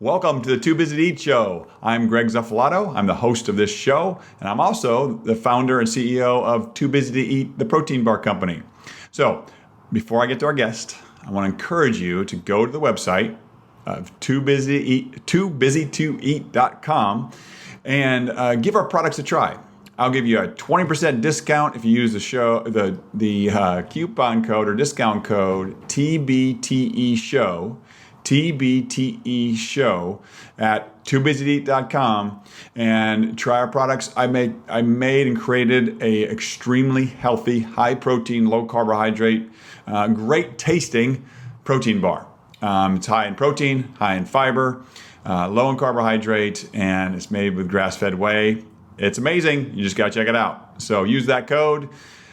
Welcome to the Too Busy to Eat show. I'm Greg Zuffalato. I'm the host of this show, and I'm also the founder and CEO of Too Busy to Eat, the protein bar company. So before I get to our guest, I want to encourage you to go to the website of toobusytoeat.com and give our products a try. I'll give you a 20% discount if you use the coupon code or discount code TBTE show. TBTE show at toobusytoeat.com and try our products. I made and created a extremely healthy, high protein, low carbohydrate, great tasting protein bar. It's high in protein, high in fiber, low in carbohydrate, and it's made with grass-fed whey. It's amazing. You just got to check it out. So use that code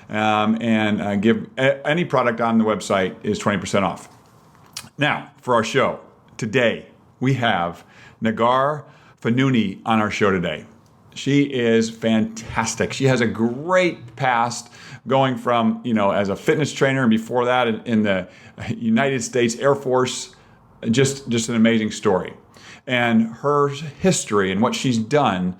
and give any product on the website is 20% off. Now, for our show, today we have Neghar Fonooni on our show today. She is fantastic. She has a great past going from, as a fitness trainer and before that in the United States Air Force, just an amazing story. And her history and what she's done,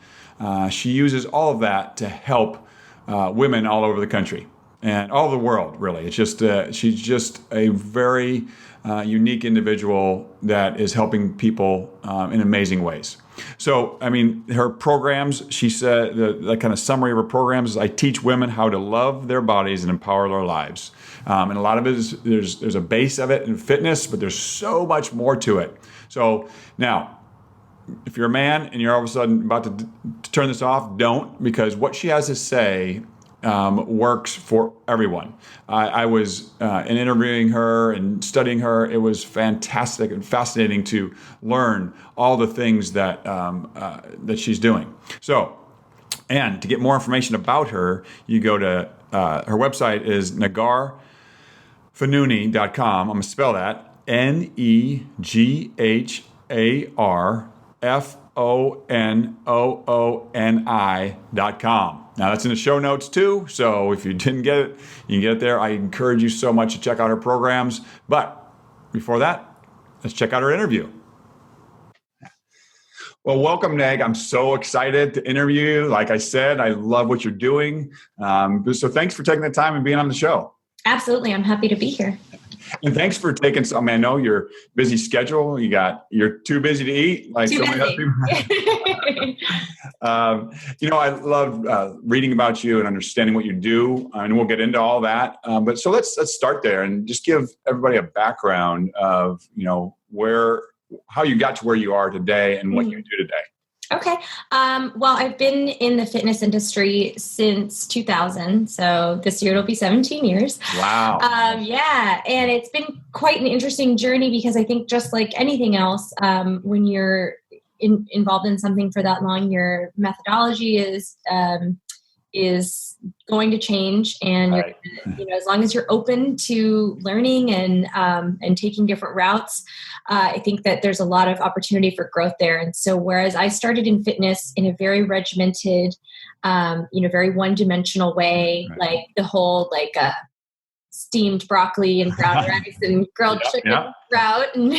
she uses all of that to help women all over the country and all over the world, really. It's just, she's just a very unique individual that is helping people in amazing ways. So, her programs, she said, the kind of summary of her programs is I teach women how to love their bodies and empower their lives. And a lot of it is, there's a base of it in fitness, but there's so much more to it. So now, if you're a man and you're all of a sudden about to turn this off, don't, because what she has to say works for everyone. I was in interviewing her and studying her. It was fantastic and fascinating to learn all the things that she's doing. So, and to get more information about her, you go to her website is negharfonooni.com. I'm going to spell that NEGHARFONOONI.com. Now that's in the show notes too, so if you didn't get it, you can get it there. I encourage you so much to check out her programs. But before that, let's check out her interview. Well, welcome, Neg. I'm so excited to interview you. Like I said, I love what you're doing. So thanks for taking the time and being on the show. Absolutely. I'm happy to be here. And thanks for taking some. I know your busy schedule. You're too busy to eat. Like too so many other people. I love reading about you and understanding what you do, and we'll get into all that. But so let's start there and just give everybody a background of how you got to where you are today and what you do today. Okay. Well, I've been in the fitness industry since 2000. So this year it'll be 17 years. Wow. Yeah. And it's been quite an interesting journey because I think just like anything else, when you're involved in something for that long, your methodology is going to change, and right. As long as you're open to learning and taking different routes, I think that there's a lot of opportunity for growth there. And so, whereas I started in fitness in a very regimented, very one-dimensional way, right. Like the whole steamed broccoli and brown rice and grilled chicken route. And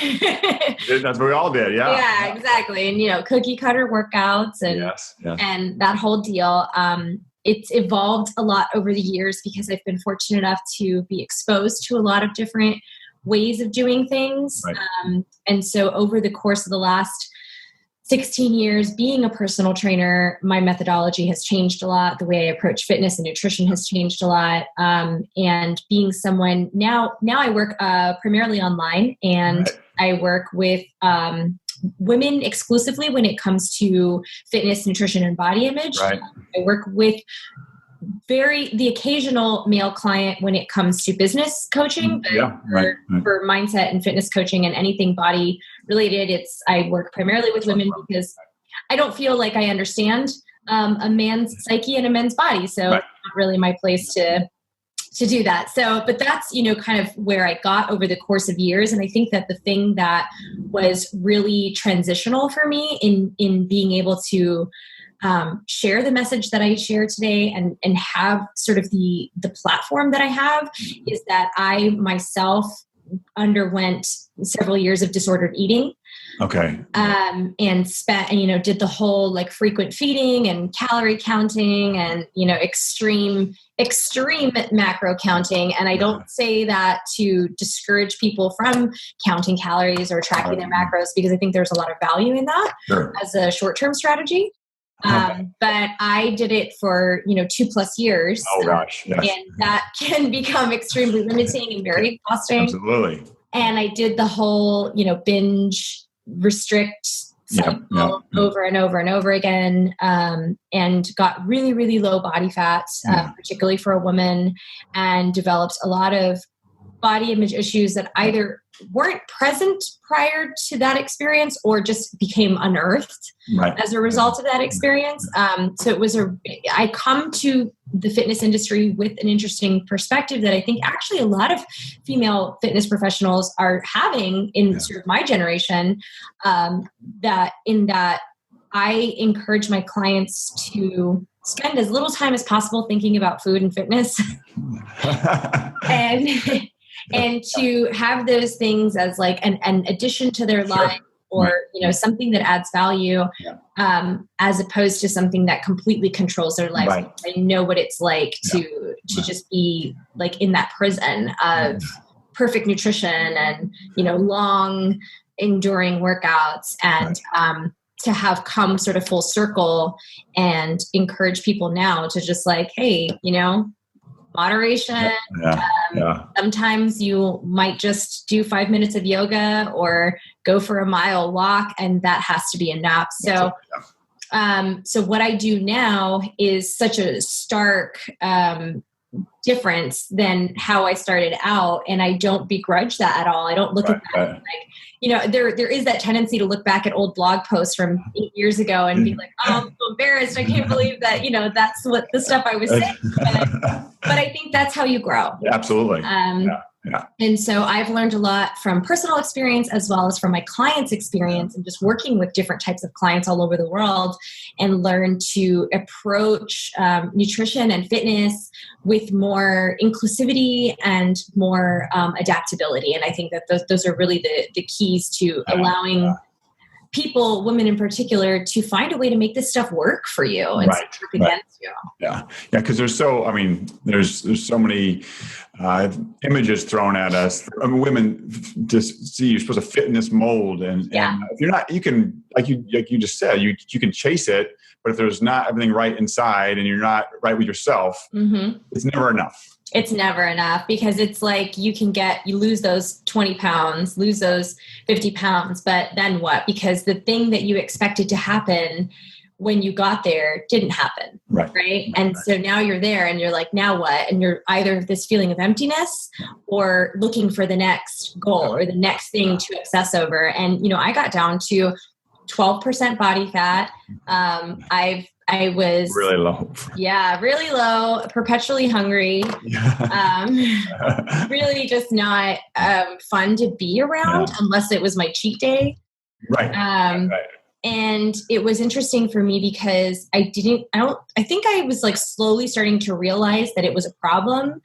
that's what we all did. Yeah. Yeah, exactly. And, cookie cutter workouts and, yes. and that whole deal. It's evolved a lot over the years because I've been fortunate enough to be exposed to a lot of different ways of doing things. Right. And so over the course of the last 16 years being a personal trainer, my methodology has changed a lot. The way I approach fitness and nutrition has changed a lot. And being someone now I work primarily online, and right. I work with women exclusively when it comes to fitness, nutrition, and body image. Right. I work with the occasional male client when it comes to business coaching, but for mindset and fitness coaching and anything body related, I work primarily with women because I don't feel like I understand a man's psyche and a men's body. So it's not really my place to do that. So, but that's, kind of where I got over the course of years. And I think that the thing that was really transitional for me in being able to share the message that I share today and have sort of the platform that I have is that I myself underwent several years of disordered eating. Okay. And did the whole like frequent feeding and calorie counting and, extreme macro counting. And I don't say that to discourage people from counting calories or tracking their macros, because I think there's a lot of value in that as a short-term strategy. But I did it for, 2+ years. Oh gosh. Yes. And that can become extremely limiting and very exhausting. Absolutely. And I did the whole, binge restrict cycle over and over and over again, and got really, really low body fat, particularly for a woman, and developed a lot of body image issues that either weren't present prior to that experience or just became unearthed as a result of that experience. So I come to the fitness industry with an interesting perspective that I think actually a lot of female fitness professionals are having in sort of my generation, that I encourage my clients to spend as little time as possible thinking about food and fitness and to have those things as like an addition to their life, or something that adds value, as opposed to something that completely controls their life. I know what it's like to just be like in that prison of perfect nutrition and long enduring workouts, and to have come sort of full circle and encourage people now to just like, hey, moderation. Sometimes you might just do 5 minutes of yoga or go for a mile walk, and that has to be enough. So, so what I do now is such a stark difference than how I started out, and I don't begrudge that at all. I don't look at that like, there is that tendency to look back at old blog posts from 8 years ago and be like, oh, I'm so embarrassed. I can't believe that, that's what the stuff I was saying. But I think that's how you grow. Absolutely. And so I've learned a lot from personal experience as well as from my clients' experience, and just working with different types of clients all over the world, and learn to approach nutrition and fitness with more inclusivity and more adaptability. And I think that those are really the keys to allowing people, women in particular, to find a way to make this stuff work for you and work against you. Because there's so many images thrown at us. I mean, women just see you're supposed to fit in this mold, and if you're not, you can, like you just said, you can chase it, but if there's not everything right inside and you're not right with yourself, it's never enough. It's never enough, because it's like you lose those 20 pounds, lose those 50 pounds, but then what? Because the thing that you expected to happen when you got there didn't happen. Right. And so now you're there and you're like, now what? And you're either this feeling of emptiness or looking for the next goal or the next thing to obsess over. And, I got down to 12% body fat. I was really low. Really low, perpetually hungry, really just not fun to be around unless it was my cheat day. And it was interesting for me because I think I was like slowly starting to realize that it was a problem.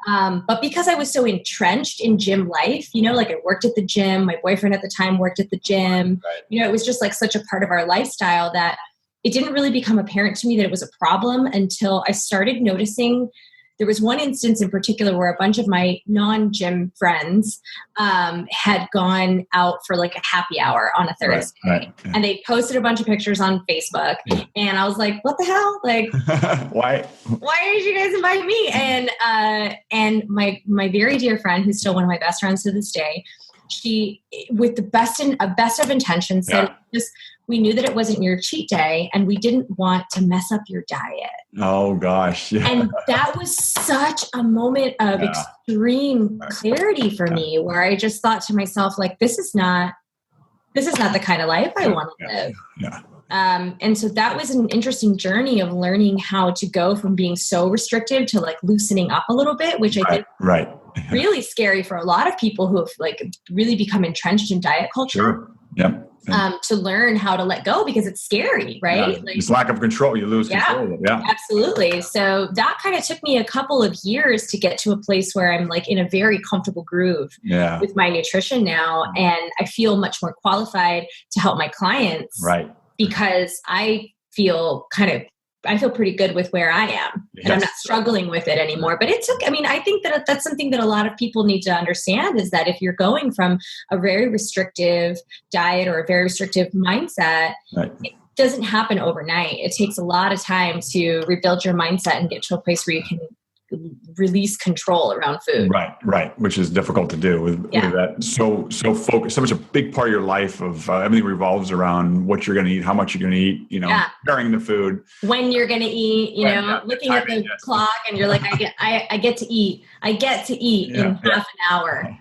But because I was so entrenched in gym life, like I worked at the gym, my boyfriend at the time worked at the gym, it was just like such a part of our lifestyle that it didn't really become apparent to me that it was a problem until I started noticing. There was one instance in particular where a bunch of my non-gym friends had gone out for like a happy hour on a Thursday. And they posted a bunch of pictures on Facebook. And I was like, what the hell? Like, why did you guys invite me? And my very dear friend, who's still one of my best friends to this day, she, with the best of intentions, said, we knew that it wasn't your cheat day and we didn't want to mess up your diet. Oh gosh. And that was such a moment of extreme clarity for me, where I just thought to myself, like, this is not the kind of life I want to live. And so that was an interesting journey of learning how to go from being so restrictive to like loosening up a little bit, which I think really scary for a lot of people who have like really become entrenched in diet culture. Yep. To learn how to let go, because it's scary, right? Yeah. It's lack of control. You lose control of it. Yeah, absolutely. So that kind of took me a couple of years to get to a place where I'm like in a very comfortable groove with my nutrition now. And I feel much more qualified to help my clients, right? Because I feel pretty good with where I am, and I'm not struggling with it anymore. But I think that that's something that a lot of people need to understand, is that if you're going from a very restrictive diet or a very restrictive mindset, it doesn't happen overnight. It takes a lot of time to rebuild your mindset and get to a place where you can release control around food. Right. Which is difficult to do with that. So focused, so much a big part of your life of everything revolves around what you're going to eat, how much you're going to eat, preparing the food, when you're going to eat, looking at the clock, and you're like, I get to eat in half an hour.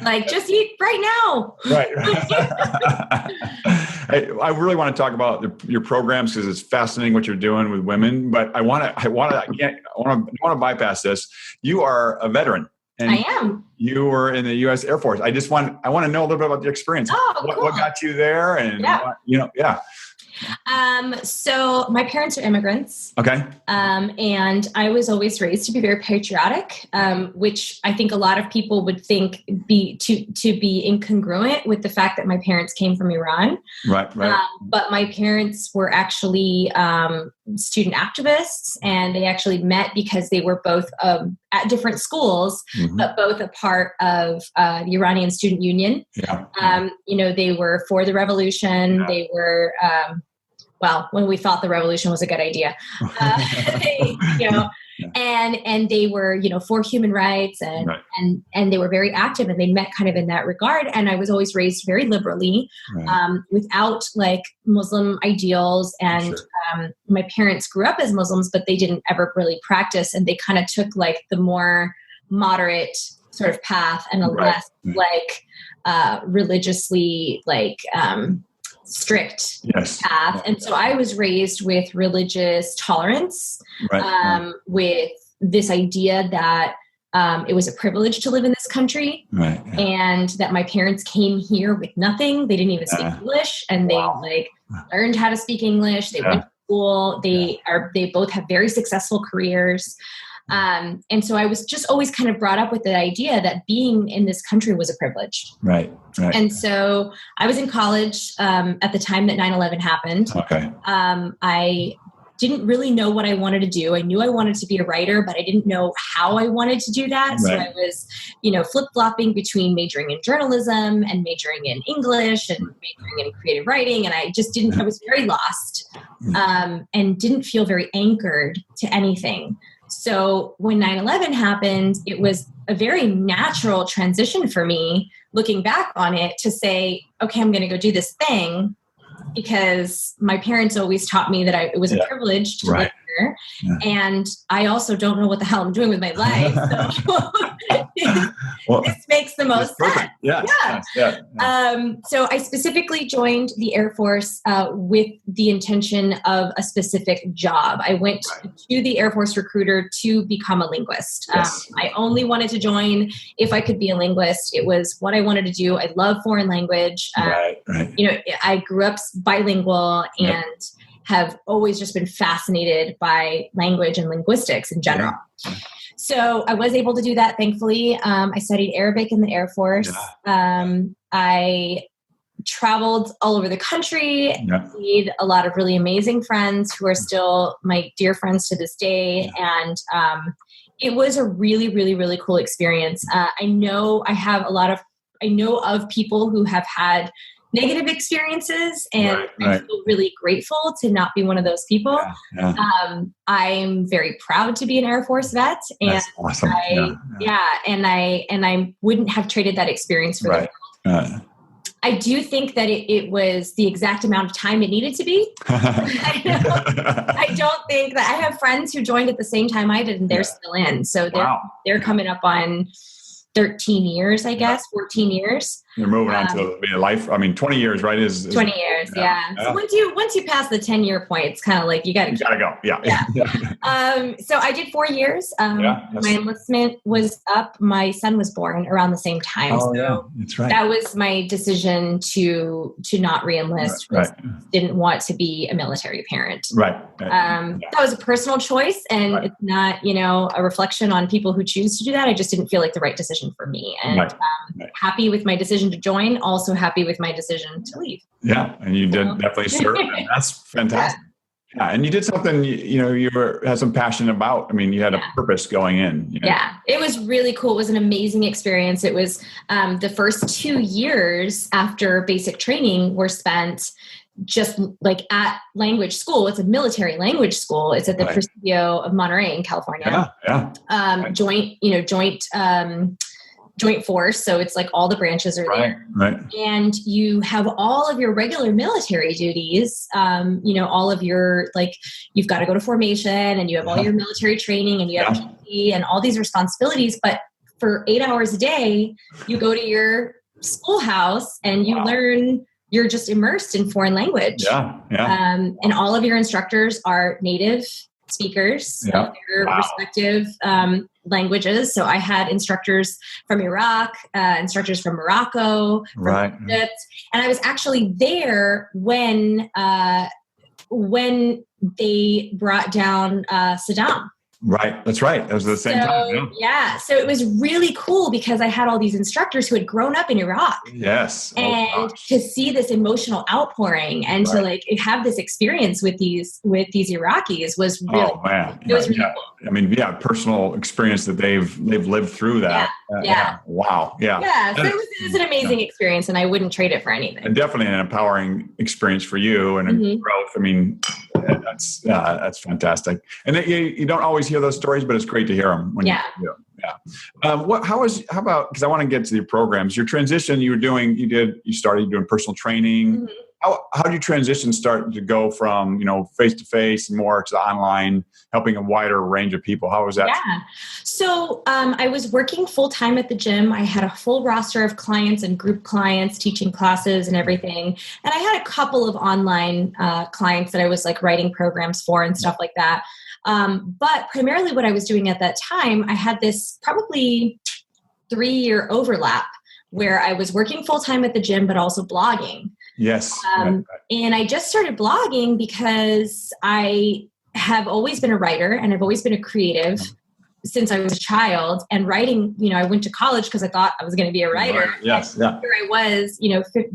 Like, just eat right now. Right. I really want to talk about your programs, because it's fascinating what you're doing with women. But I want to bypass this. You are a veteran. And I am. You were in the U.S. Air Force. I want to know a little bit about the experience. Oh, cool. What got you there? And So my parents are immigrants. Okay. And I was always raised to be very patriotic, which I think a lot of people would think to be incongruent with the fact that my parents came from Iran. Right. But my parents were actually student activists, and they actually met because they were both at different schools, but both a part of the Iranian Student Union. Yeah. They were for the revolution. Yeah. They were, when we thought the revolution was a good idea, and they were, for human rights, and they were very active, and they met kind of in that regard. And I was always raised very liberally, without like Muslim ideals. And my parents grew up as Muslims, but they didn't ever really practice. And they kind of took like the more moderate sort of path, and a less like religiously strict path. And so I was raised with religious tolerance, with this idea that it was a privilege to live in this country, and that my parents came here with nothing. They didn't even speak English, and they learned how to speak English. They went to school. They both have very successful careers. And so I was just always kind of brought up with the idea that being in this country was a privilege. Right. And so I was in college at the time that 9/11 happened. Okay. I didn't really know what I wanted to do. I knew I wanted to be a writer, but I didn't know how I wanted to do that. So I was, flip-flopping between majoring in journalism and majoring in English and majoring in creative writing. And I just I was very lost, and didn't feel very anchored to anything. So when 9/11 happened, it was a very natural transition for me, looking back on it, to say, okay, I'm going to go do this thing, because my parents always taught me that it was a privilege to live here. Yeah. And I also don't know what the hell I'm doing with my life. So this makes the most sense. Yeah. So I specifically joined the Air Force with the intention of a specific job. I went to the Air Force recruiter to become a linguist. I only wanted to join if I could be a linguist. It was what I wanted to do. I love foreign language. I grew up bilingual and have always just been fascinated by language and linguistics in general. So I was able to do that, thankfully. I studied Arabic in the Air Force. I traveled all over the country, made a lot of really amazing friends who are still my dear friends to this day. And it was a really, really, really cool experience. I know of people who have had negative experiences, and I feel really grateful to not be one of those people. I'm very proud to be an Air Force vet, and that's awesome. And I wouldn't have traded that experience for the world. I do think that it was the exact amount of time it needed to be. I don't think that I have friends who joined at the same time I did, and they're still in. So they're coming up on 13 years, I guess, 14 years. You're moving on to being a life. I mean, 20 years, right? Is 20 years. Yeah. So once you pass the 10-year point, it's kind of like, you got to go. Yeah. So I did 4 years. My enlistment was up. My son was born around the same time. Oh, yeah. That's right. That was my decision to not re-enlist. Right. Didn't want to be a military parent. Right. That was a personal choice, and it's not, a reflection on people who choose to do that. I just didn't feel like the right decision for me. And happy with my decision to join, also happy with my decision to leave. Yeah. And you did definitely serve. And that's fantastic. Yeah. And you did something, had some passion about. I mean, you had a purpose going in. Yeah. It was really cool. It was an amazing experience. It was the first 2 years after basic training were spent just like at language school. It's a military language school. It's at the Presidio of Monterey in California. Joint force. So it's like all the branches are there. Right. And you have all of your regular military duties, all of your, like, you've got to go to formation and you have all your military training and you have PT and all these responsibilities. But for 8 hours a day, you go to your schoolhouse and you learn. You're just immersed in foreign language. And all of your instructors are native speakers of their respective languages. So I had instructors from Iraq, instructors from Morocco, from Egypt, and I was actually there when they brought down Saddam. Right. That's right. That was the same time. Yeah. So it was really cool because I had all these instructors who had grown up in Iraq. Yes. And to see this emotional outpouring and to like have this experience with these Iraqis was really it was really cool. I mean, personal experience that they've lived through that. Wow. Yeah. So it was an amazing experience, and I wouldn't trade it for anything. And definitely an empowering experience for you and growth. I mean, that's fantastic. And you don't always hear those stories, but it's great to hear them. When you how about, because I want to get to your programs, your transition you started doing personal training. How did you transition start to go from, face-to-face and more to the online, helping a wider range of people? How was that? Yeah. So I was working full-time at the gym. I had a full roster of clients and group clients, teaching classes and everything. And I had a couple of online clients that I was like writing programs for and stuff like that. But primarily what I was doing at that time, I had this probably 3-year overlap where I was working full-time at the gym, but also blogging. Yes. And I just started blogging because I have always been a writer and I've always been a creative since I was a child. And writing, I went to college because I thought I was going to be a writer. Yes. Here I was,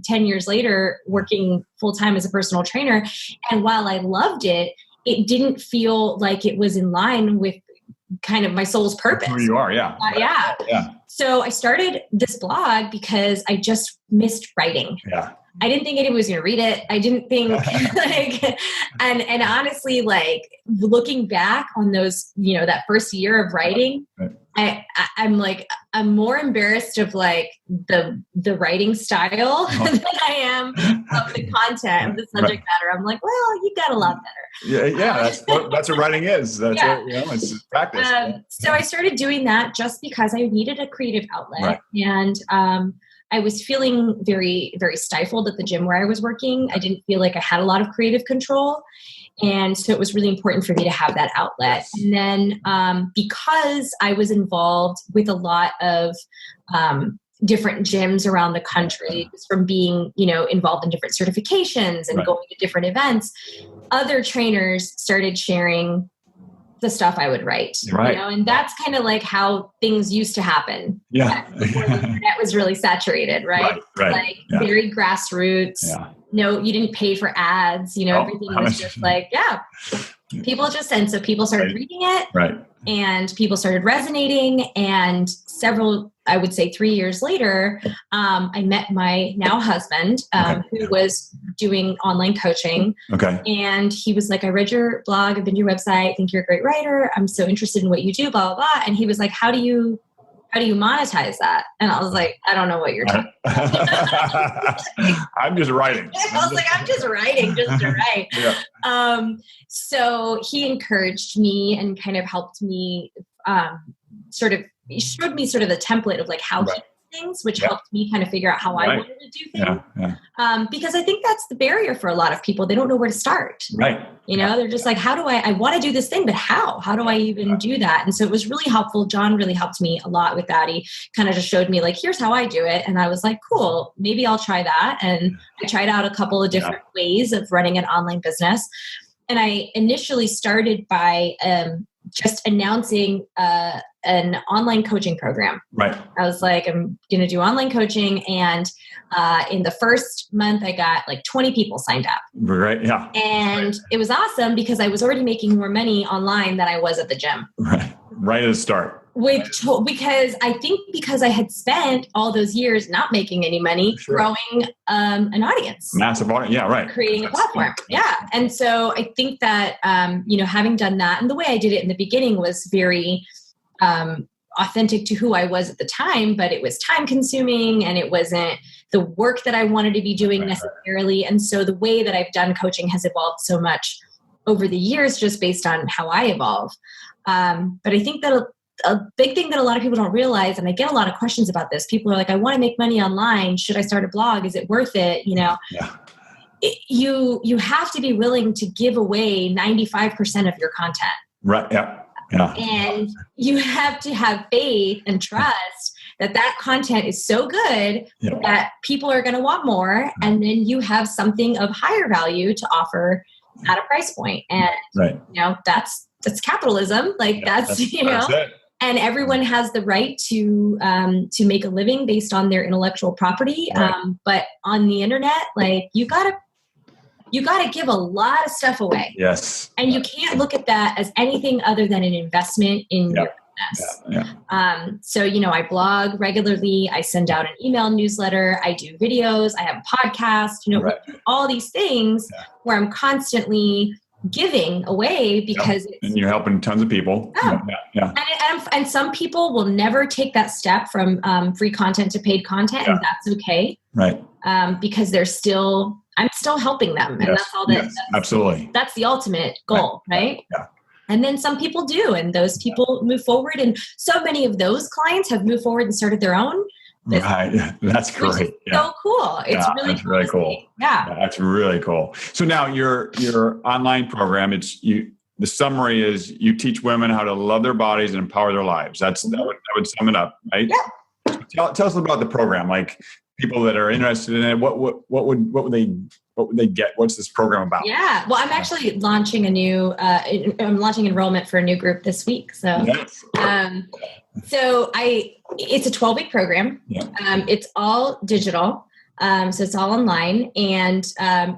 10 years later, working full-time as a personal trainer. And while I loved it, it didn't feel like it was in line with kind of my soul's purpose. Who you are, So I started this blog because I just missed writing. Yeah. I didn't think anyone was going to read it. I didn't think and honestly, like looking back on those, that first year of writing, I'm more embarrassed of like the writing style than I am of the content of the subject matter. I'm like, well, you got a lot better. That's what writing is. That's it's just practice. So I started doing that just because I needed a creative outlet, and I was feeling very, very stifled at the gym where I was working. I didn't feel like I had a lot of creative control. And so it was really important for me to have that outlet. And then because I was involved with a lot of different gyms around the country, from being, involved in different certifications and going to different events, other trainers started sharing the stuff I would write, and that's kind of like how things used to happen. Before the internet was really saturated, right? Like very grassroots. No, you didn't pay for ads, everything was just like, people just sent. So people started reading it and people started resonating, and I would say 3 years later, I met my now husband, who was doing online coaching. And he was like, I read your blog, I've been to your website, I think you're a great writer. I'm so interested in what you do, blah, blah, blah. And he was like, how do you monetize that? And I was like, I don't know what you're talking about. I'm just writing. I was like, I'm just writing just to write. So he encouraged me and kind of helped me he showed me sort of the template of like how he did things, which helped me kind of figure out how I wanted to do things. Because I think that's the barrier for a lot of people. They don't know where to start. Right. They're just like, how do I want to do this thing, but how do I even do that? And so it was really helpful. John really helped me a lot with that. He kind of just showed me like, here's how I do it. And I was like, cool, maybe I'll try that. And I tried out a couple of different ways of running an online business. And I initially started by just announcing an online coaching program. Right. I was like, I'm going to do online coaching. And in the first month, I got like 20 people signed up. Right. Yeah. And it was awesome because I was already making more money online than I was at the gym. Right. Right at the start. Because I had spent all those years not making any money, growing an audience. Massive audience. Yeah, right. Creating a platform. Yeah. And so I think that, having done that, and the way I did it in the beginning was very authentic to who I was at the time, but it was time consuming and it wasn't the work that I wanted to be doing necessarily. And so the way that I've done coaching has evolved so much over the years, just based on how I evolve. But I think that a big thing that a lot of people don't realize, and I get a lot of questions about this. People are like, I want to make money online. Should I start a blog? Is it worth it? You have to be willing to give away 95% of your content. Right. Yeah. Yeah. And you have to have faith and trust that content is so good that people are going to want more. And then you have something of higher value to offer at a price point. And, that's capitalism. Like that's it. And everyone has the right to make a living based on their intellectual property. But on the internet, like you gotta give a lot of stuff away. Yes. And you can't look at that as anything other than an investment in your business. So, I blog regularly. I send out an email newsletter. I do videos. I have a podcast, all these things where I'm constantly giving away because and you're helping tons of people. And some people will never take that step from free content to paid content, and that's okay, right? Because I'm still helping them, and that's all that. Absolutely, that's the ultimate goal, right? Yeah. And then some people do, and those people move forward, and so many of those clients have moved forward and started their own. Right. That's great. So cool. It's really cool. Yeah. That's really cool. So now your online program, the summary is you teach women how to love their bodies and empower their lives. That would sum it up, right? Yeah. Tell us about the program. Like people that are interested in it, what would they get? What's this program about? Yeah. Well, I'm actually launching enrollment for a new group this week. So, it's a 12-week program. It's all digital. So it's all online, and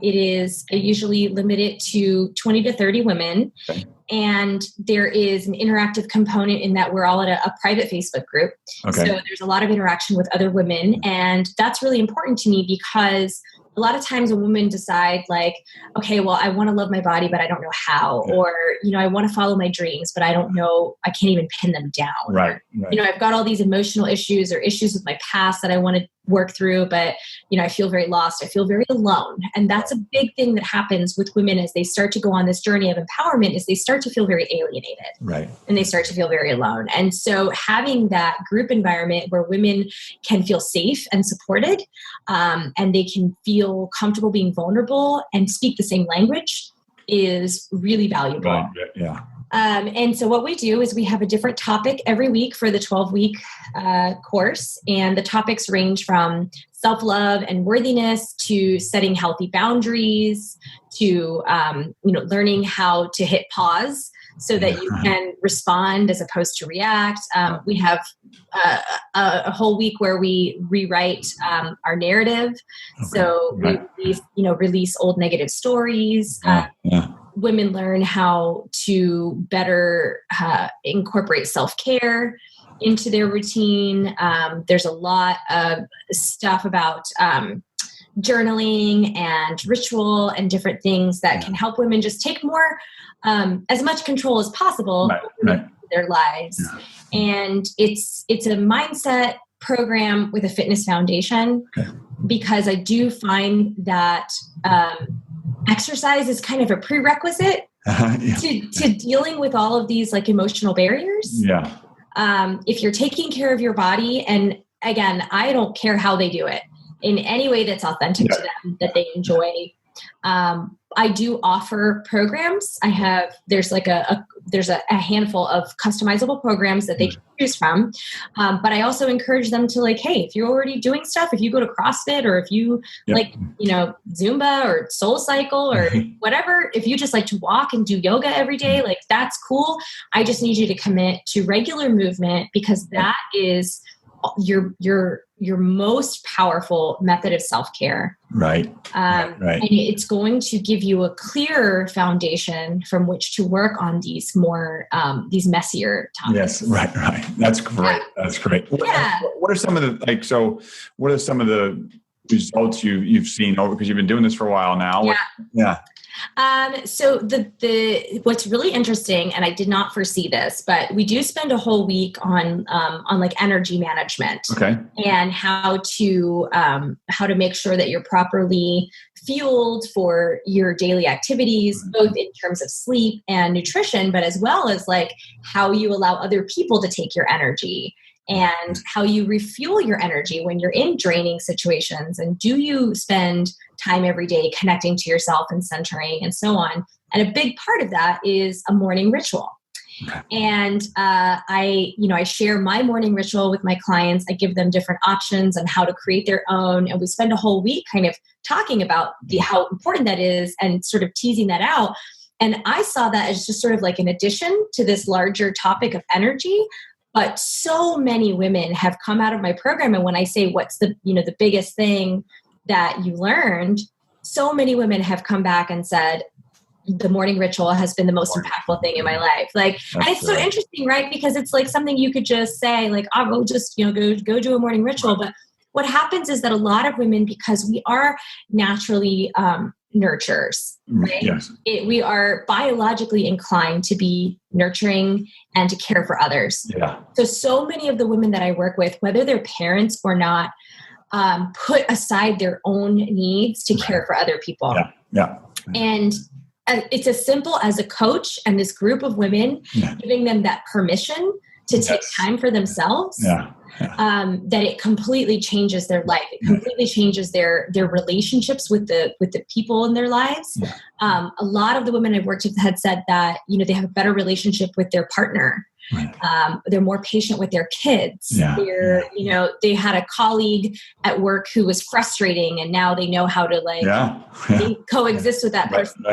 it is usually limited to 20 to 30 women. Okay. And there is an interactive component in that we're all in a private Facebook group. Okay. So there's a lot of interaction with other women. And that's really important to me because a lot of times a woman decide like, okay, well, I want to love my body, but I don't know how. Yeah. Or, I want to follow my dreams, but I don't know, I can't even pin them down. Right. Or, I've got all these emotional issues or issues with my past that I want to work through, but, I feel very lost. I feel very alone. And that's a big thing that happens with women as they start to go on this journey of empowerment is they start to feel very alienated. Right. And they start to feel very alone. And so having that group environment where women can feel safe and supported, and they can feel comfortable being vulnerable and speak the same language is really valuable. Right. Yeah. And so what we do is we have a different topic every week for the 12-week course. And the topics range from self-love and worthiness to setting healthy boundaries to, learning how to hit pause so that you can respond as opposed to react. We have a whole week where we rewrite our narrative. Okay. So we release old negative stories. Women learn how to better incorporate self-care into their routine. There's a lot of stuff about journaling and ritual and different things that can help women just take more, as much control as possible over their lives. Yeah. And it's a mindset program with a fitness foundation because I do find that exercise is kind of a prerequisite to dealing with all of these like emotional barriers. Yeah. If you're taking care of your body and again, I don't care how they do it in any way that's authentic to them, that they enjoy. I do offer programs. There's a handful of customizable programs that they can choose from. But I also encourage them to like, hey, if you're already doing stuff, if you go to CrossFit or if you like, Zumba or Soul Cycle or whatever, if you just like to walk and do yoga every day, like that's cool. I just need you to commit to regular movement because that is your most powerful method of self-care. Right. And it's going to give you a clearer foundation from which to work on these more, these messier topics. Yes. Right. That's great. Yeah. That's great. Yeah. What are some of what are some of the results you've seen over, because you've been doing this for a while now? Yeah. So the what's really interesting, and I did not foresee this, but we do spend a whole week on like energy management, and how to make sure that you're properly fueled for your daily activities, both in terms of sleep and nutrition, but as well as like how you allow other people to take your energy. And how you refuel your energy when you're in draining situations. And do you spend time every day connecting to yourself and centering and so on? And a big part of that is a morning ritual. And I share my morning ritual with my clients. I give them different options on how to create their own. And we spend a whole week kind of talking about how important that is and sort of teasing that out. And I saw that as just sort of like an addition to this larger topic of energy. But so many women have come out of my program. And when I say, what's the biggest thing that you learned, so many women have come back and said, the morning ritual has been the most impactful thing in my life. Like, and it's so interesting, right? Because it's like something you could just say like, oh, we'll just, go do a morning ritual. But what happens is that a lot of women, because we are naturally, nurturers, right? Yes. We are biologically inclined to be nurturing and to care for others. Yeah. So many of the women that I work with, whether they're parents or not, put aside their own needs to care for other people. Yeah. And it's as simple as a coach and this group of women giving them that permission to take time for themselves. That it completely changes their life. It completely changes their relationships with the people in their lives. A lot of the women I've worked with had said that, they have a better relationship with their partner. They're more patient with their kids. They had a colleague at work who was frustrating, and now they know how to coexist with that person.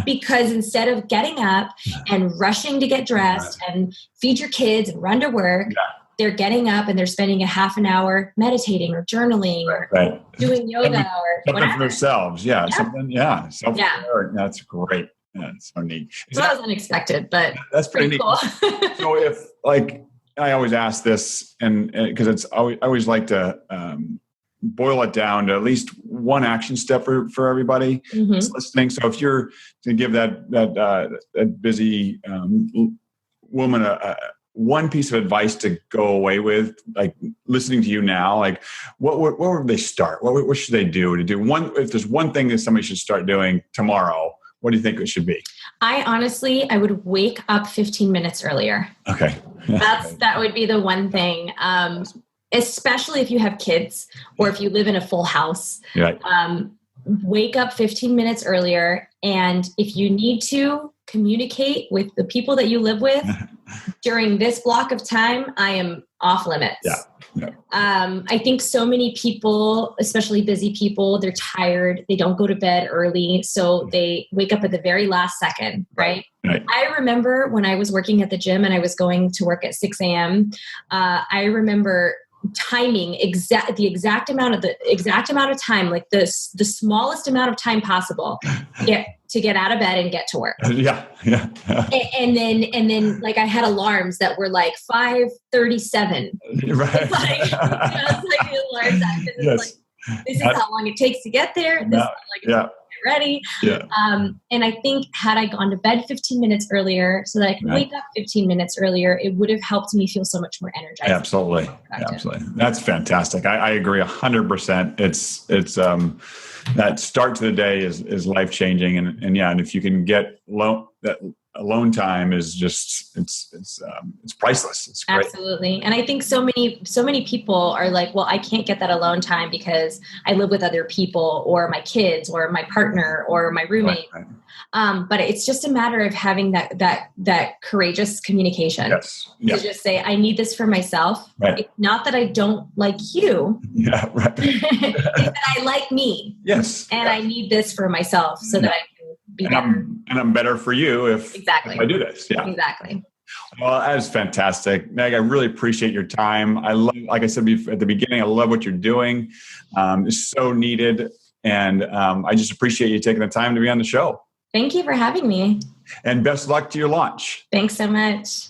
Because instead of getting up and rushing to get dressed and feed your kids and run to work, they're getting up and they're spending a half an hour meditating or journaling or doing yoga or something for themselves. Self-care. That's great. That's so neat. That was unexpected, but that's pretty neat. Cool. So if I always ask this, and because I always like to boil it down to at least one action step for everybody that's listening. So if you're to give that busy woman one piece of advice to go away with, like listening to you now, like what would they start? What should they do if there's one thing that somebody should start doing tomorrow? What do you think it should be? I would wake up 15 minutes earlier. Okay. That would be the one thing. Especially if you have kids or if you live in a full house. Wake up 15 minutes earlier. And if you need to communicate with the people that you live with during this block of time, I am off limits. I think so many people, especially busy people, they're tired. They don't go to bed early. So they wake up at the very last second, right? I remember when I was working at the gym and I was going to work at 6 a.m. I remember timing the exact amount of time, like the smallest amount of time possible to get out of bed and get to work. And then like I had alarms that were like 5:37. Right. Like, just like the alarms act. This is how long it takes to get there. This is how long it takes to get ready. And I think had I gone to bed 15 minutes earlier so that I could wake up 15 minutes earlier, it would have helped me feel so much more energized. Absolutely. That's fantastic. I agree 100%. It's that start to the day is life-changing. And if you can get that alone time is just, it's priceless. It's great. Absolutely. And I think so many people are like, well, I can't get that alone time because I live with other people or my kids or my partner or my roommate. Right. But it's just a matter of having that courageous communication. Yes. To just say, I need this for myself. Right. It's not that I don't like you. Yeah, right. It's that I like me. Yes. And I need this for myself so that I can be better. And I'm better for you if I do this. Yeah. Exactly. Well, that is fantastic. Meg, I really appreciate your time. I love, like I said at the beginning, I love what you're doing. It's so needed. And I just appreciate you taking the time to be on the show. Thank you for having me. And best luck to your launch. Thanks so much.